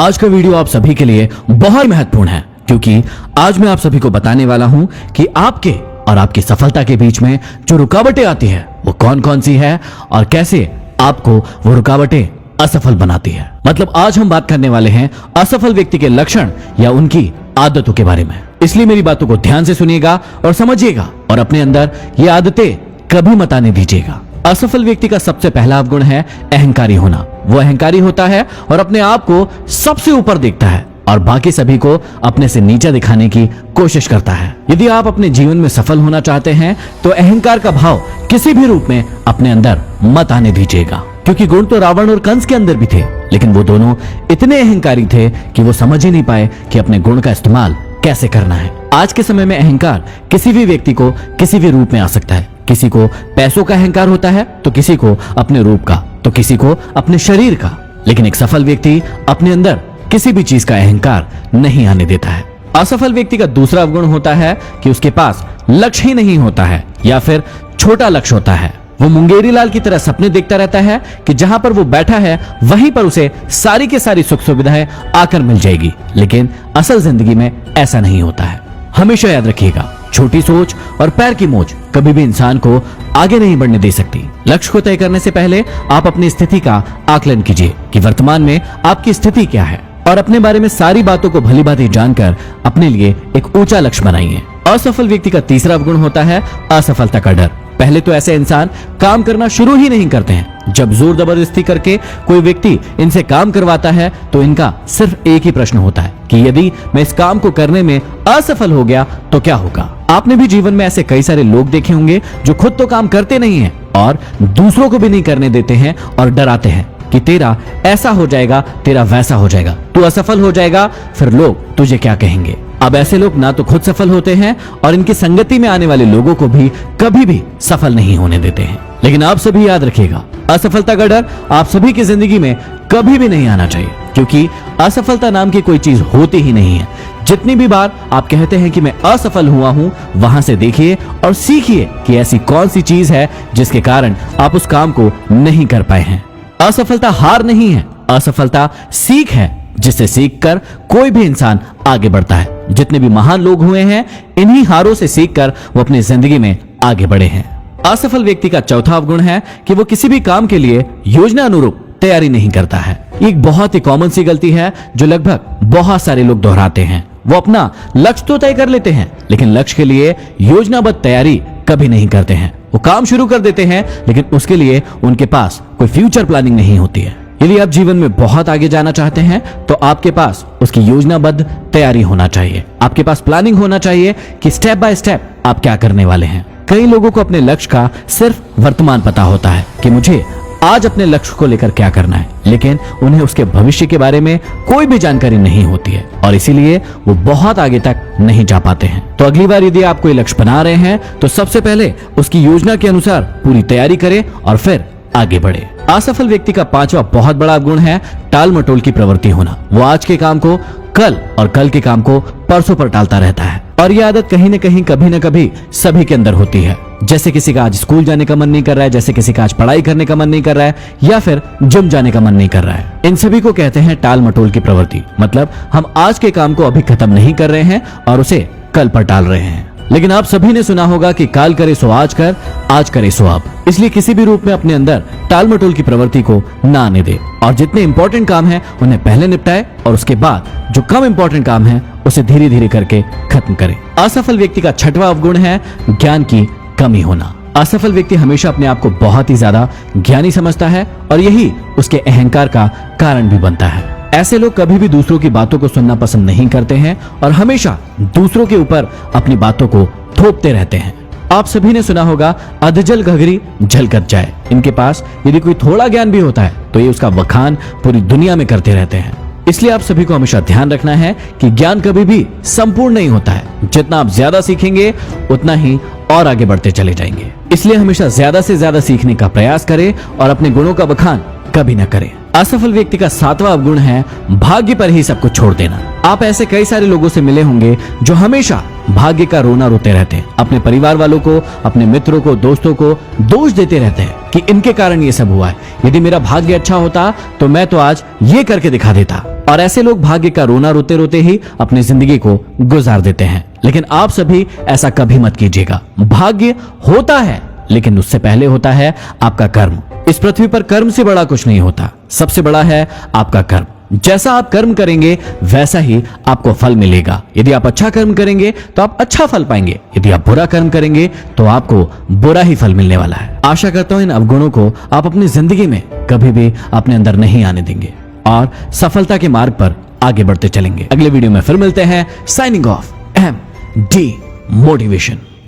आज का वीडियो आप सभी के लिए बहुत महत्वपूर्ण है, क्योंकि आज मैं आप सभी को बताने वाला हूं कि आपके और आपकी सफलता के बीच में जो रुकावटें आती है वो कौन कौन सी है और कैसे आपको वो रुकावटें असफल बनाती है। मतलब आज हम बात करने वाले हैं असफल व्यक्ति के लक्षण या उनकी आदतों के बारे में। इसलिए मेरी बातों को ध्यान से सुनिएगा और समझिएगा और अपने अंदर ये आदतें कभी मत आने दीजिएगा। असफल व्यक्ति का सबसे पहला अवगुण है अहंकारी होना। वो अहंकारी होता है और अपने आप को सबसे ऊपर देखता है और बाकी सभी को अपने से नीचा दिखाने की कोशिश करता है। यदि आप अपने जीवन में सफल होना चाहते हैं तो अहंकार का भाव किसी भी रूप में अपने अंदर मत आने दीजिएगा, क्योंकि गुण तो रावण और कंस के अंदर भी थे, लेकिन वो दोनों इतने अहंकारी थे कि वो समझ ही नहीं पाए कि अपने गुण का इस्तेमाल कैसे करना है। आज के समय में अहंकार किसी भी व्यक्ति को किसी भी रूप में आ सकता है। किसी को पैसों का अहंकार होता है तो किसी को अपने रूप का, तो किसी को अपने शरीर का। लेकिन एक सफल व्यक्ति अपने अंदर किसी भी चीज का अहंकार नहीं आने देता है। असफल व्यक्ति का दूसरा अवगुण होता है कि उसके पास लक्ष्य ही नहीं होता है या फिर छोटा लक्ष्य होता है। वो मुंगेरी लाल की तरह सपने देखता रहता है कि जहां पर वो बैठा है वहीं पर उसे सारी की सारी सुख सुविधाएं आकर मिल जाएगी, लेकिन असल जिंदगी में ऐसा नहीं होता है। हमेशा याद रखिएगा, छोटी सोच और पैर की मोच कभी भी इंसान को आगे नहीं बढ़ने दे सकती। लक्ष्य को तय करने से पहले आप अपनी स्थिति का आकलन कीजिए कि वर्तमान में आपकी स्थिति क्या है और अपने बारे में सारी बातों को भली भांति जानकर अपने लिए एक ऊंचा लक्ष्य बनाइए। असफल व्यक्ति का तीसरा अवगुण होता है असफलता का डर। पहले तो ऐसे इंसान काम करना शुरू ही नहीं करते हैं। जब जोर जबरदस्ती करके कोई व्यक्ति इनसे काम करवाता है तो इनका सिर्फ एक ही प्रश्न होता है कि यदि मैं इस काम को करने में असफल हो गया तो क्या होगा। आपने भी जीवन में ऐसे कई सारे लोग देखे होंगे जो खुद तो काम करते नहीं हैं और दूसरों को भी नहीं करने देते हैं और डराते हैं कि तेरा ऐसा हो जाएगा, तेरा वैसा हो जाएगा, तू असफल हो जाएगा, फिर लोग तुझे क्या कहेंगे। अब ऐसे लोग ना तो खुद सफल होते हैं और इनकी संगति में आने वाले लोगों को भी कभी भी सफल नहीं होने देते हैं। लेकिन आप सभी याद रखिएगा, असफलता का डर आप सभी की जिंदगी में कभी भी नहीं आना चाहिए, क्योंकि असफलता नाम की कोई चीज होती ही नहीं है। जितनी भी बार आप कहते हैं कि मैं असफल हुआ हूं, वहां से देखिए और सीखिए कि ऐसी कौन सी चीज है जिसके कारण आप उस काम को नहीं कर पाए हैं। असफलता हार नहीं है, असफलता सीख है, जिससे सीखकर कोई भी इंसान आगे बढ़ता है। जितने भी महान लोग हुए हैं, इन्हीं हारों से सीखकर वो अपनी जिंदगी में आगे बढ़े हैं। असफल व्यक्ति का चौथा अवगुण है कि वो किसी भी काम के लिए योजना अनुरूप तैयारी नहीं करता है। एक बहुत ही कॉमन सी गलती है जो लगभग बहुत सारे लोग दोहराते हैं। वो अपना लक्ष्य तो तय कर लेते हैं, लेकिन लक्ष्य के लिए योजनाबद्ध तैयारी कभी नहीं करते हैं। वो काम शुरू कर देते हैं, लेकिन उसके लिए उनके पास कोई फ्यूचर प्लानिंग नहीं होती है। यदि आप जीवन में बहुत आगे जाना चाहते हैं तो आपके पास उसकी योजनाबद्ध तैयारी होना चाहिए। आपके पास प्लानिंग होना चाहिए कि स्टेप बाय स्टेप आप क्या करने वाले हैं। कई लोगों को अपने लक्ष्य का सिर्फ वर्तमान पता होता है कि मुझे आज अपने लक्ष्य को लेकर क्या करना है, लेकिन उन्हें उसके भविष्य के बारे में कोई भी जानकारी नहीं होती है और इसीलिए वो बहुत आगे तक नहीं जा पाते हैं। तो अगली बार यदि आप कोई लक्ष्य बना रहे हैं तो सबसे पहले उसकी योजना के अनुसार पूरी तैयारी करें और फिर आगे बढ़े। असफल व्यक्ति का पांचवा बहुत बड़ा गुण है टाल मटोल की प्रवृत्ति होना। वो आज के काम को कल और कल के काम को परसों पर टालता रहता है और यह आदत कहीं न कहीं कभी न कभी सभी के अंदर होती है। जैसे किसी का आज स्कूल जाने का मन नहीं कर रहा है, जैसे किसी का आज पढ़ाई करने का मन नहीं कर रहा है या फिर जिम जाने का मन नहीं कर रहा है। इन सभी को कहते हैं टाल मटोल की प्रवृत्ति। मतलब हम आज के काम को अभी खत्म नहीं कर रहे हैं और उसे कल पर टाल रहे हैं। लेकिन आप सभी ने सुना होगा कि काल करे सो आज कर, आज करे सो अब। इसलिए किसी भी रूप में अपने अंदर टाल मटोल की प्रवृत्ति को ना आने दे और जितने इंपॉर्टेंट काम हैं उन्हें पहले निपटाए और उसके बाद जो कम इंपॉर्टेंट काम है उसे धीरे धीरे करके खत्म करें। असफल व्यक्ति का छठवां अवगुण है ज्ञान की कमी होना। असफल व्यक्ति हमेशा अपने आप को बहुत ही ज्यादा ज्ञानी समझता है और यही उसके अहंकार का कारण भी बनता है। ऐसे लोग कभी भी दूसरों की बातों को सुनना पसंद नहीं करते हैं और हमेशा दूसरों के ऊपर अपनी बातों को थोपते रहते हैं। आप सभी ने सुना होगा अधजल घघरी झलकत जाए। इनके पास यदि कोई थोड़ा ज्ञान भी होता है तो ये उसका बखान पूरी दुनिया में करते रहते हैं। इसलिए आप सभी को हमेशा ध्यान रखना है कि ज्ञान कभी भी संपूर्ण नहीं होता है। जितना आप ज्यादा सीखेंगे उतना ही और आगे बढ़ते चले जाएंगे। इसलिए हमेशा ज्यादा से ज्यादा सीखने का प्रयास करें और अपने गुणों का बखान कभी न करें। असफल व्यक्ति का सातवां अवगुण है भाग्य पर ही सब कुछ छोड़ देना। आप ऐसे कई सारे लोगों से मिले होंगे जो हमेशा भाग्य का रोना रोते रहते हैं। अपने परिवार वालों को, अपने मित्रों को, दोस्तों को दोष देते रहते हैं कि इनके कारण ये सब हुआ है। यदि मेरा भाग्य अच्छा होता तो मैं तो आज ये करके दिखा देता। और ऐसे लोग भाग्य का रोना रोते रोते ही अपनी जिंदगी को गुजार देते हैं। लेकिन आप सभी ऐसा कभी मत कीजिएगा। भाग्य होता है, लेकिन उससे पहले होता है आपका कर्म। इस पृथ्वी पर कर्म से बड़ा कुछ नहीं होता, सबसे बड़ा है आपका कर्म। जैसा आप कर्म करेंगे वैसा ही आपको फल मिलेगा। यदि आप अच्छा कर्म करेंगे तो आप अच्छा फल पाएंगे, यदि आप बुरा कर्म करेंगे तो आपको बुरा ही फल मिलने वाला है। आशा करता हूं इन अवगुणों को आप अपनी जिंदगी में कभी भी अपने अंदर नहीं आने देंगे और सफलता के मार्ग पर आगे बढ़ते चलेंगे। अगले वीडियो में फिर मिलते हैं। Signing off, MD motivation.